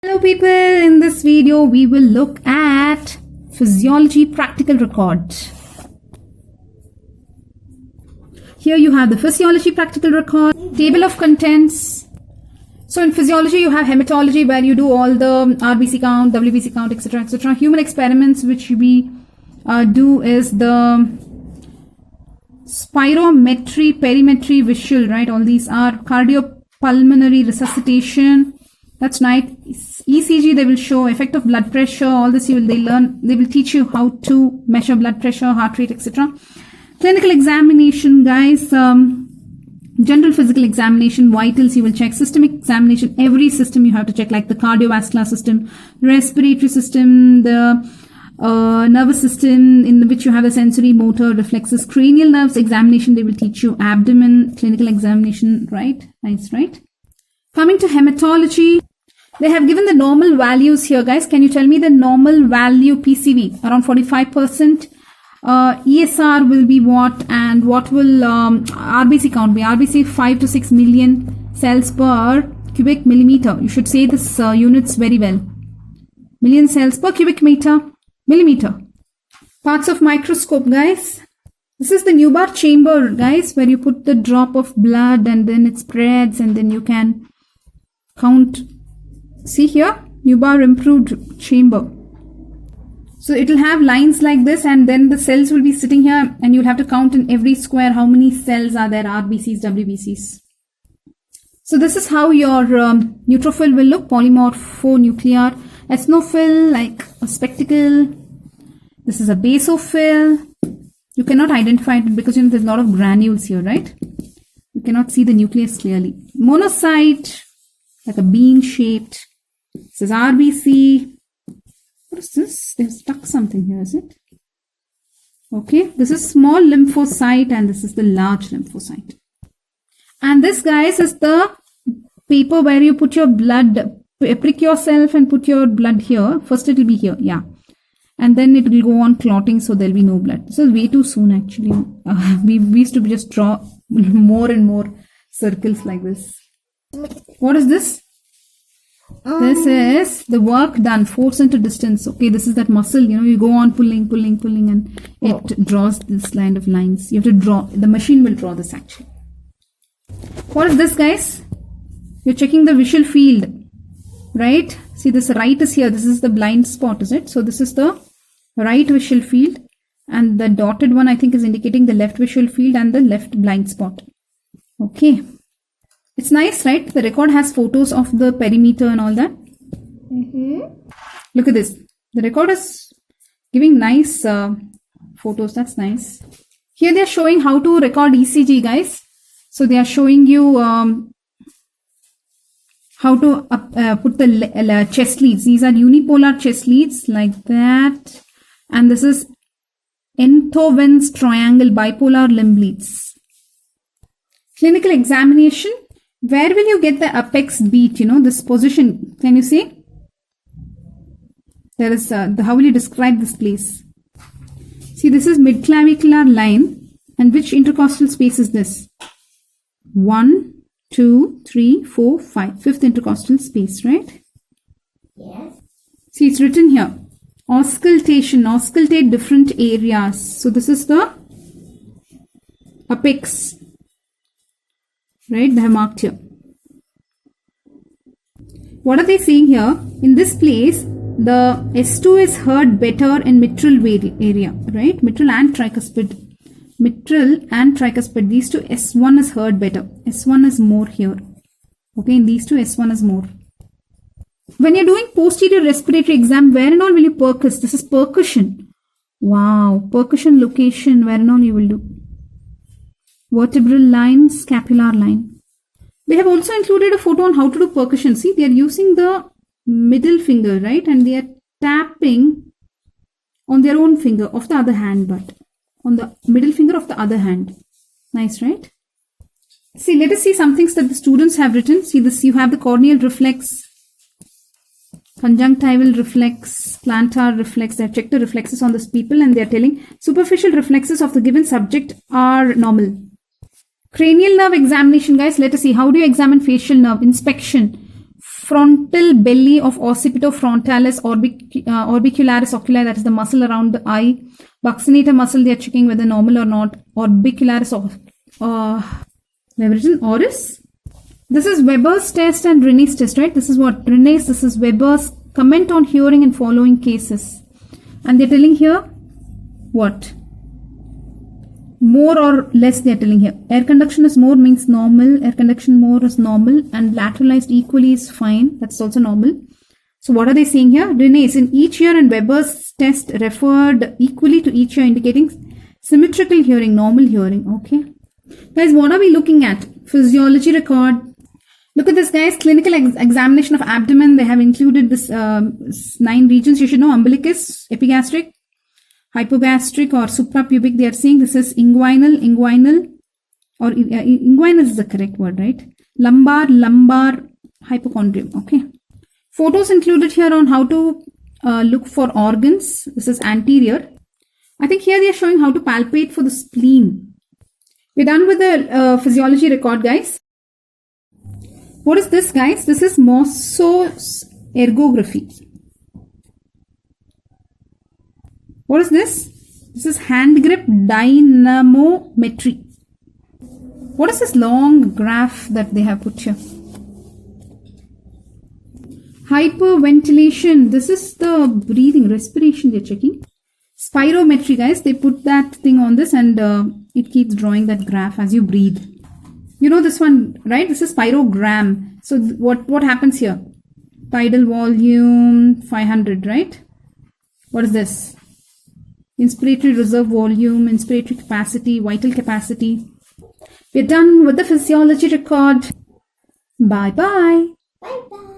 Hello people, in this video we will look at physiology practical record. Here you have the physiology practical record, table of contents. So in physiology you have hematology where you do all the RBC count, WBC count, etc, etc. Human experiments which we do is the spirometry, perimetry, visual, right? All these are cardiopulmonary resuscitation. That's nice. ECG, they will show effect of blood pressure. All this they will teach you how to measure blood pressure, heart rate, etc. Clinical examination, guys. General physical examination, vitals you will check. Systemic examination, every system you have to check, like the cardiovascular system, respiratory system, the nervous system in which you have the sensory, motor, reflexes. Cranial nerves examination, they will teach you. Abdomen, clinical examination, right? Nice, right? Coming to hematology, they have given the normal values here, guys. Can you tell me the normal value PCV? Around 45%. ESR will be what, and what will RBC count be? RBC 5 to 6 million cells per cubic millimeter. You should say this units very well. Million cells per cubic millimeter. Parts of microscope, guys. This is the Newbar chamber, guys, where you put the drop of blood and then it spreads and then you can count. See here, Newbar improved chamber. So it will have lines like this and then the cells will be sitting here and you'll have to count in every square how many cells are there, RBCs, WBCs. So this is how your neutrophil will look, polymorphonuclear. Eosinophil, like a spectacle. This is a basophil. You cannot identify it because there's a lot of granules here, right? You cannot see the nucleus clearly. Monocyte, like a bean shaped. This is RBC. What is this? They've stuck something here, is it? Okay, this is small lymphocyte and this is the large lymphocyte. And this, guys, is the paper where you put your blood, prick yourself and put your blood here. First it will be here, yeah. And then it will go on clotting, so there will be no blood. This is way too soon, actually. We used to just draw more and more circles like this. What is this? This is the work done, force into distance. Okay, this is that muscle, you go on pulling and it draws this line of lines. You have to draw, the machine will draw this actually. What is this, guys? You're checking the visual field, right? See, this right is here. This is the blind spot, is it? So this is the right visual field and the dotted one I think is indicating the left visual field and the left blind spot. Okay. It's nice, right? The record has photos of the perimeter and all that. Look at this. The record is giving nice photos. That's nice. Here they are showing how to record ECG, guys. So they are showing you how to put the chest leads. These are unipolar chest leads like that. And this is Enthoven's triangle bipolar limb leads. Clinical examination. Where will you get the apex beat? This position. Can you see? There is how will you describe this place? See, this is midclavicular line. And which intercostal space is this? 1, 2, 3, 4, 5. Fifth intercostal space, right? Yes. See, it's written here. Auscultation. Auscultate different areas. So this is the apex. Right, they have marked here. What are they saying here? In this place, the S2 is heard better in mitral area, right? Mitral and tricuspid. Mitral and tricuspid. These two, S1 is heard better. S1 is more here. Okay, in these two, S1 is more. When you're doing posterior respiratory exam, where and all will you percuss? This is percussion. Wow, percussion location, where and all you will do. Vertebral line, scapular line. They have also included a photo on how to do percussion. See, they are using the middle finger, right? And they are tapping on their own finger of the other hand, but on the middle finger of the other hand. Nice, right? See, let us see some things that the students have written. See this, you have the corneal reflex, conjunctival reflex, plantar reflex. They have checked the reflexes on these people and they are telling superficial reflexes of the given subject are normal. Cranial nerve examination, guys. Let us see. How do you examine facial nerve? Inspection. frontal belly of occipitofrontalis orbicularis oculi, that is the muscle around the eye. Buccinator muscle, they are checking whether normal or not. Orbicularis oris. This is Weber's test and Rene's test, right? This is what Rene's, this is Weber's comment on hearing in following cases. And they're telling here what? More or less they are telling here. Air conduction is more means normal. Air conduction more is normal. And lateralized equally is fine. That's also normal. So what are they saying here? Rene's in each ear and Weber's test referred equally to each ear, indicating symmetrical hearing, normal hearing. Okay. Guys, what are we looking at? Physiology record. Look at this, guys. Clinical examination of abdomen. They have included this 9 regions. You should know umbilicus, epigastric, hypogastric or suprapubic. They are saying this is inguinal, or inguinal is the correct word, right? Lumbar, hypochondrium. Okay. Photos included here on how to look for organs. This is anterior. I think here they are showing how to palpate for the spleen. We're done with the physiology record, guys. What is this, guys? This is Mosso's ergography. What is this? This is hand grip dynamometry. What is this long graph that they have put here? Hyperventilation. This is the breathing, respiration they're checking. Spirometry, guys. They put that thing on this and it keeps drawing that graph as you breathe. You know this one, right? This is spirogram. So what happens here? Tidal volume 500, right? What is this? Inspiratory reserve volume, inspiratory capacity, vital capacity. We're done with the physiology record. Bye-bye. Bye-bye.